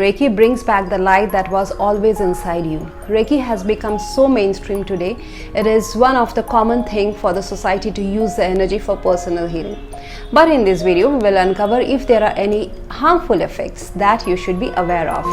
Reiki brings back the light that was always inside you. Reiki has become so mainstream today. It is one of the common thing for the society to use the energy for personal healing. But in this video, we will uncover if there are any harmful effects that you should be aware of.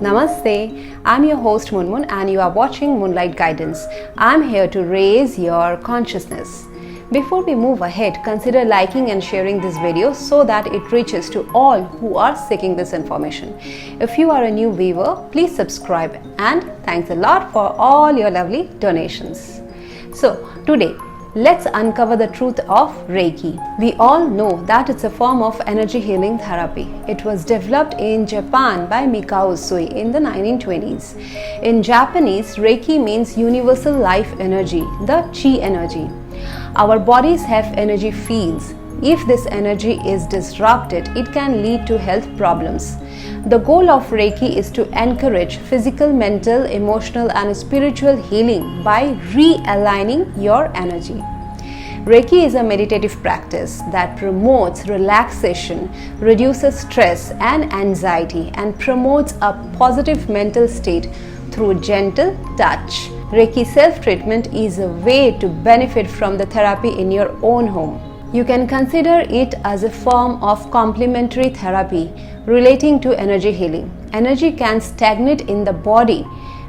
Namaste, I'm your host Munmun and you are watching Moonlight Guidance. I'm here to raise your consciousness. Before we move ahead, consider liking and sharing this video so that it reaches to all who are seeking this information. If you are a new viewer, please subscribe and thanks a lot for all your lovely donations. So today, let's uncover the truth of Reiki. We all know that it's a form of energy healing therapy. It was developed in Japan by Mikao Usui in the 1920s. In Japanese, Reiki means universal life energy, the chi energy. Our bodies have energy fields. If this energy is disrupted, it can lead to health problems. The goal of Reiki is to encourage physical, mental, emotional and spiritual healing by realigning your energy. Reiki is a meditative practice that promotes relaxation, reduces stress and anxiety, and promotes a positive mental state through gentle touch. Reiki self-treatment is a way to benefit from the therapy in your own home. You can consider it as a form of complementary therapy relating to energy healing. Energy can stagnate in the body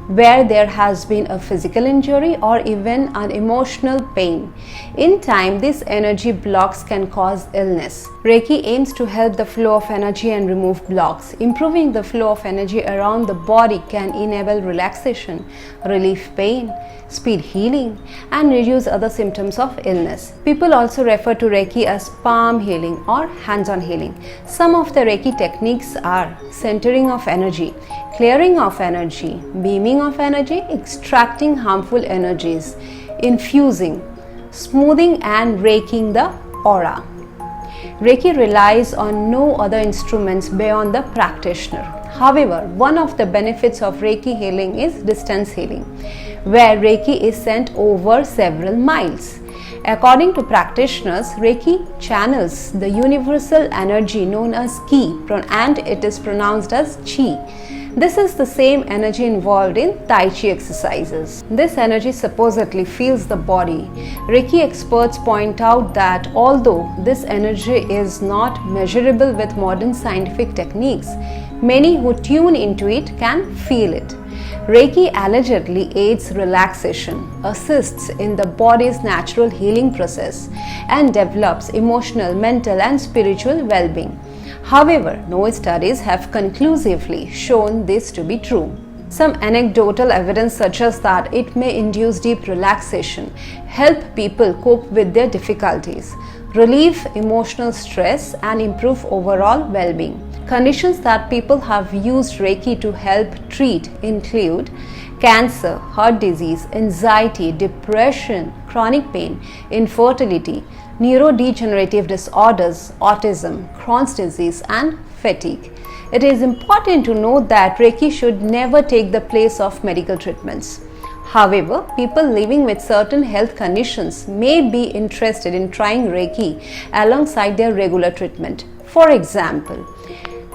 where there has been a physical injury or even an emotional pain. In time, this energy blocks can cause illness. Reiki aims to help the flow of energy and remove blocks. Improving the flow of energy around the body can enable relaxation, relieve pain, speed healing, and reduce other symptoms of illness. People also refer to Reiki as palm healing or hands-on healing. Some of the Reiki techniques are centering of energy, clearing of energy, beaming of energy, extracting harmful energies, infusing, smoothing and raking the aura. Reiki relies on no other instruments beyond the practitioner. However, one of the benefits of Reiki healing is distance healing, where Reiki is sent over several miles. According to practitioners, Reiki channels the universal energy known as Ki and it is pronounced as Chi. This is the same energy involved in Tai Chi exercises. This energy supposedly fills the body. Reiki experts point out that although this energy is not measurable with modern scientific techniques, many who tune into it can feel it. Reiki allegedly aids relaxation, assists in the body's natural healing process, and develops emotional, mental, and spiritual well-being. However, no studies have conclusively shown this to be true. Some anecdotal evidence suggests that it may induce deep relaxation, help people cope with their difficulties, relieve emotional stress, and improve overall well-being. Conditions that people have used Reiki to help treat include cancer, heart disease, anxiety, depression, chronic pain, infertility, neurodegenerative disorders, autism, Crohn's disease, and fatigue. It is important to note that Reiki should never take the place of medical treatments. However, people living with certain health conditions may be interested in trying Reiki alongside their regular treatment. For example,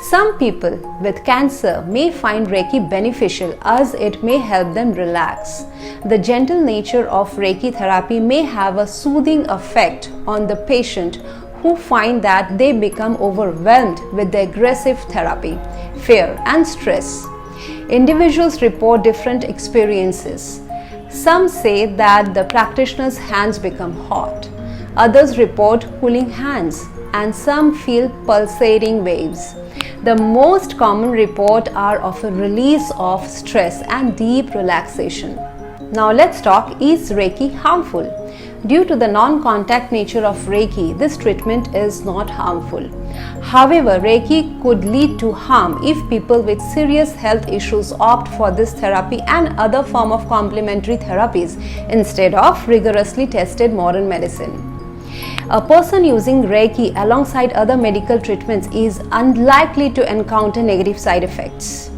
some people with cancer may find Reiki beneficial as it may help them relax. The gentle nature of Reiki therapy may have a soothing effect on the patient who find that they become overwhelmed with the aggressive therapy, fear, and stress. Individuals report different experiences. Some say that the practitioner's hands become hot. Others report cooling hands, and some feel pulsating waves. The most common reports are of a release of stress and deep relaxation. Now let's talk, is Reiki harmful? Due to the non-contact nature of Reiki, this treatment is not harmful. However, Reiki could lead to harm if people with serious health issues opt for this therapy and other form of complementary therapies instead of rigorously tested modern medicine. A person using Reiki alongside other medical treatments is unlikely to encounter negative side effects.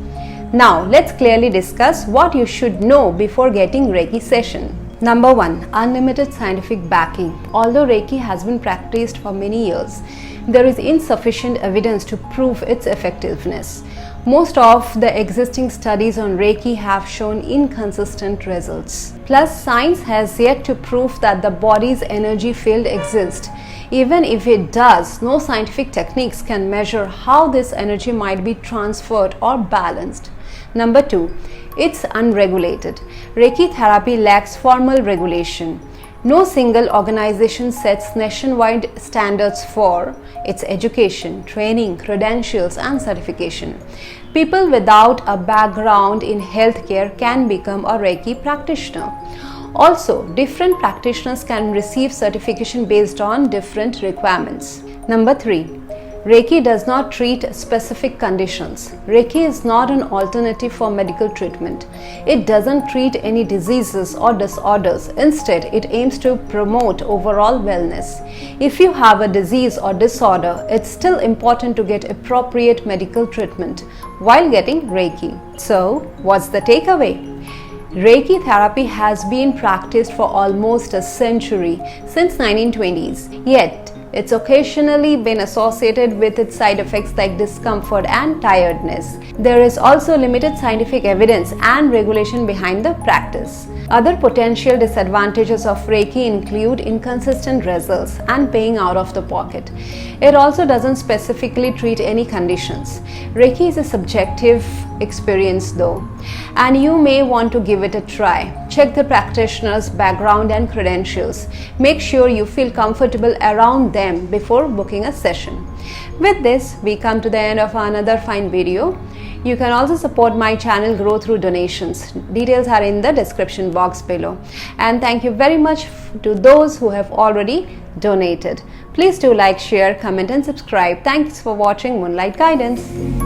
Now, let's clearly discuss what you should know before getting Reiki session. Number 1. Unlimited scientific backing. Although Reiki has been practiced for many years, there is insufficient evidence to prove its effectiveness. Most of the existing studies on Reiki have shown inconsistent results. Plus, science has yet to prove that the body's energy field exists. Even if it does, no scientific techniques can measure how this energy might be transferred or balanced. Number 2. It's unregulated. Reiki therapy lacks formal regulation. No single organization sets nationwide standards for its education, training, credentials, and certification. People without a background in healthcare can become a Reiki practitioner. Also, different practitioners can receive certification based on different requirements. Number 3. Reiki does not treat specific conditions. Reiki is not an alternative for medical treatment. It doesn't treat any diseases or disorders. Instead, it aims to promote overall wellness. If you have a disease or disorder, it's still important to get appropriate medical treatment while getting Reiki. So, what's the takeaway? Reiki therapy has been practiced for almost a century, since 1920s. Yet, it's occasionally been associated with its side effects like discomfort and tiredness. There is also limited scientific evidence and regulation behind the practice. Other potential disadvantages of Reiki include inconsistent results and paying out of the pocket. It also doesn't specifically treat any conditions. Reiki is a subjective experience though, and you may want to give it a try. Check the practitioner's background and credentials. Make sure you feel comfortable around them before booking a session. With this, we come to the end of another fine video. You can also support my channel grow through donations. Details are in the description box below. And thank you very much to those who have already donated. Please do like, share, comment and subscribe. Thanks for watching Moonlight Guidance.